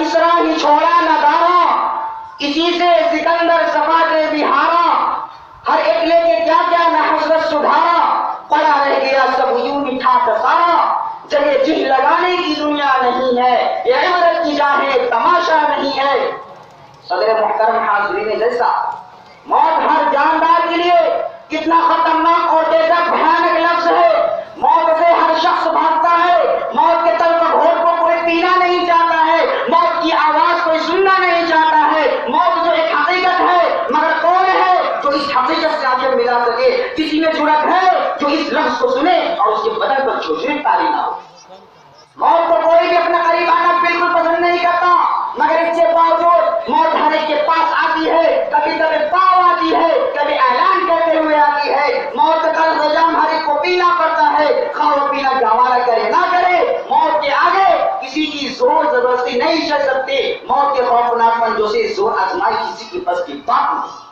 इसरा ही छोड़ा न दारा, इसी से सिकंदर सफा के बिहारा, हर एक लेके क्या क्या न हसरत सुधारा, पड़ा रह गया सब यूं मिठा सारा, जगह जिह लगाने की दुनिया नहीं है, ये इबरत की जाहे तमाशा नहीं है। सदर मुहतरम हाज़रीन जैसा मौत हर जानदार के लिए कितना खतरनाक और कैसा भयानक लफ्ज है। मौत से हर शख्स भागता है, मौत के तल पर घोट को कोई पीना नहीं चाहता है, मौत की आवाज कोई सुनना नहीं चाहता है। मौत जो एक हकीकत है, मगर कौन है जो इस हकीकत से आगे मिला सके? किसी में जुर्रत है जो इस लफ्ज को सुने और उसके बदन पर छोटे तारी ना हो? मौत को कोई भी अपना करीब आना बिल्कुल पसंद नहीं करता, मगर इसके बावजूद मौत हर एक के पास आती है, कभी कभी पाव आती है, कभी ऐलान करते हुए आती है। मौत का इंतजाम हर एक को पीना पड़ता है, खाओ पीना गवारा करे ना करे, मौत के आगे किसी की जोर जबरदस्ती नहीं चल सकती। मौत के खौफनाकपन जो से जोर आजमाई किसी के बस की बात नहीं।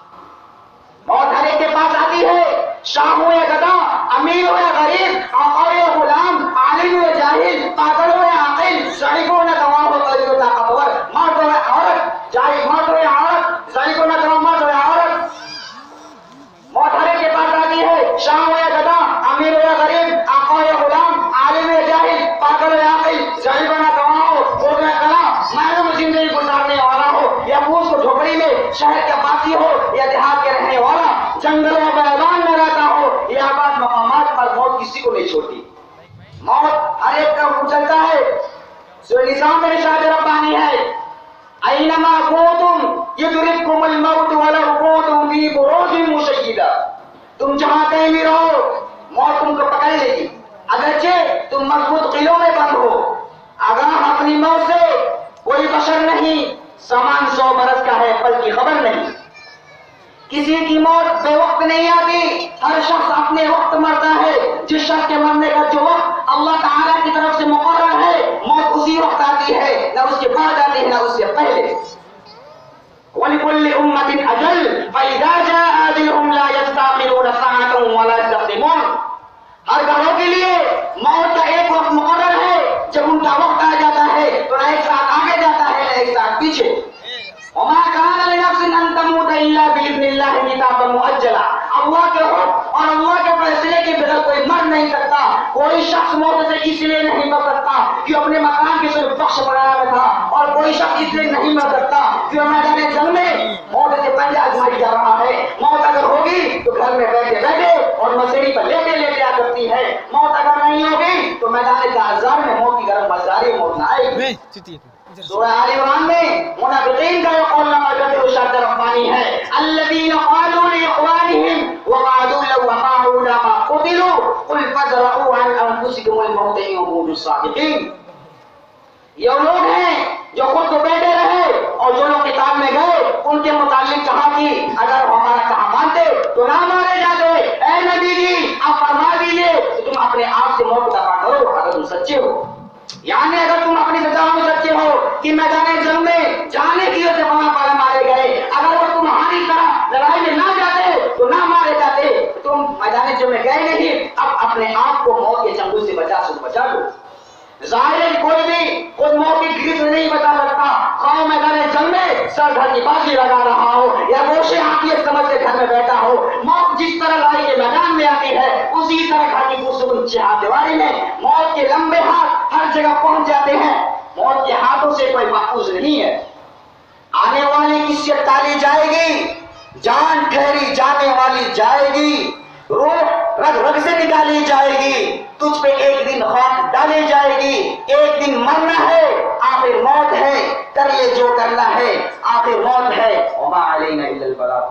मौत हर एक के पास आती है, शाह हो या गधा, अमीर हो या गरीब, आका हो या गुलाम, आलिम हो या जाहिल, पागल हो या आकिल, ज़ईफ़ हो या गवाह हो या ताकतवर, मर्द हो या औरत, मर्द हो या औरत, ज़ईफ़ हो या गवाह, मर्द हो या औरत। मौत हर एक के पास आती है, शाह हो या गधा, अमीर हो या गरीब, आका हो या गुलाम, आलिम हो या जाहिल, पागल हो या आकिल, ज़ईफ़ हो या गवाह हो या कला, महरूम जिंदगी गुजारने वाला हो या फूस को झोपड़ी में शहर का बासी हो या देहात के रहने वाला, जंगल और मैदान में रहता हो या आबाद मकामात पर, मौत किसी को नहीं छोड़ती। मौत हर एक का चलता है। निजाम में निशाद रब्बानी है, ऐनमा कुंतुम युदरिकुमुल मौत वलौ कुंतुम फी बुरूजिन मुशय्यदा। तुम जहां कहीं भी रहो, मौत तुमको पकड़ लेगी, अगरचे तुम मजबूत किलों में बंद हो। आगाह अपनी मौत से कोई बशर नहीं, सामान 100 बरस का है, पल की खबर नहीं। किसी की मौत बेवक्त नहीं आती, हर शख्स अपने वक्त मरता है। जिस शख्स के मरने का जो वक्त अल्लाह ताला की तरफ से मुकर्रर है, मौत उसी वक्त आती है, न उसके बाद आती है न उससे पहले। वलिकुल्लि उम्मतिन अजल फइज़ा जाअ अजलुहुम ला यस्तअखिरूना सअतन वला यस्तक़दिमून। हर घरों के लिए मौत का एक वक्त मुकर्रर है, जब उनका वक्त आ जाता है तो न एक साथ आगे जाता है न एक साथ पीछे। वमा कान लिनफ्सिन अन तमूत इल्ला बिइज़्निल्लाहि किताबन मुअज्जला। अल्लाह के हुक्म और अल्लाह के फैसले के बगैर कोई मर नहीं सकता। कोई शख्स मौत से इसलिए नहीं मर सकता कि अपने मकान के सिर्फ बख्श बनाया था, और कोई शख्स इसलिए नहीं मर सकता कि मैदान जंग में मौत से पंजा आजमाई जा रहा है। मौत अगर होगी तो घर में बैठे बैठे और मसीरी पर लेटे लेटे आ सकती है। मौत अगर नहीं होगी तो मैदान काज़ार में मौत की गर्म मज़ारी मौत न आएगी। सूरह आल इमरान में मुनाफिकीन का कौल नंबर इरशाद रब्बानी है, अल्लज़ीना क़ालू लिइख़वानिहिम व क़ालू लौ अताअूना मा क़ुतिलू क़ुल फ़ज़रऊ अन अनफुसिकुमुल मौत इन कुन्तुम सादिक़ीन। ये लोग हैं जो खुद को बैठे रहे और जो लोग किताब में गए उनके मुतालिक कहा कि अगर हमारा कहा मानते तो ना मारे जाते। ऐ नबी जी, आप फरमा दीजिए कि तुम अपने आप से मौत का करो अगर तुम सच्चे हो। यानी अगर तुम अपनी सजा में सच्चे हो कि मैदान जंग में जाने की वजह से वहां मारे गए, अगर वो तुम्हारी तरह लड़ाई में ना जाते तो ना मारे जाते, तुम मैदान जंग में गए नहीं, अब अपने आप को मौत के चंगुल से बचा लो। जाहिर कोई भी खुद मौत की ग्रीस में नहीं बचा सकता, खाओ मैदान जंग में सर घर की बाजी लगा रहा हो या गोशे हाथी समझ के घर में बैठा हो। मौत जिस तरह लड़ाई के मैदान में आती है उसी तरह घर की पुरसुकून चारदीवारी में मौत के लंबे हाथ हर जगह पहुंच जाते हैं। मौत के हाथों से कोई महफूज नहीं है। आने वाली किस्मत टाली जाएगी, जान ठहरी जाने वाली जाएगी, रूह रग रग से निकाली जाएगी, तुझ पे एक दिन खाक डाली जाएगी। एक दिन मरना है, आखिर मौत है, कर ले जो करना है, आखिर मौत है। वमा अलैना इल्लल बलाग।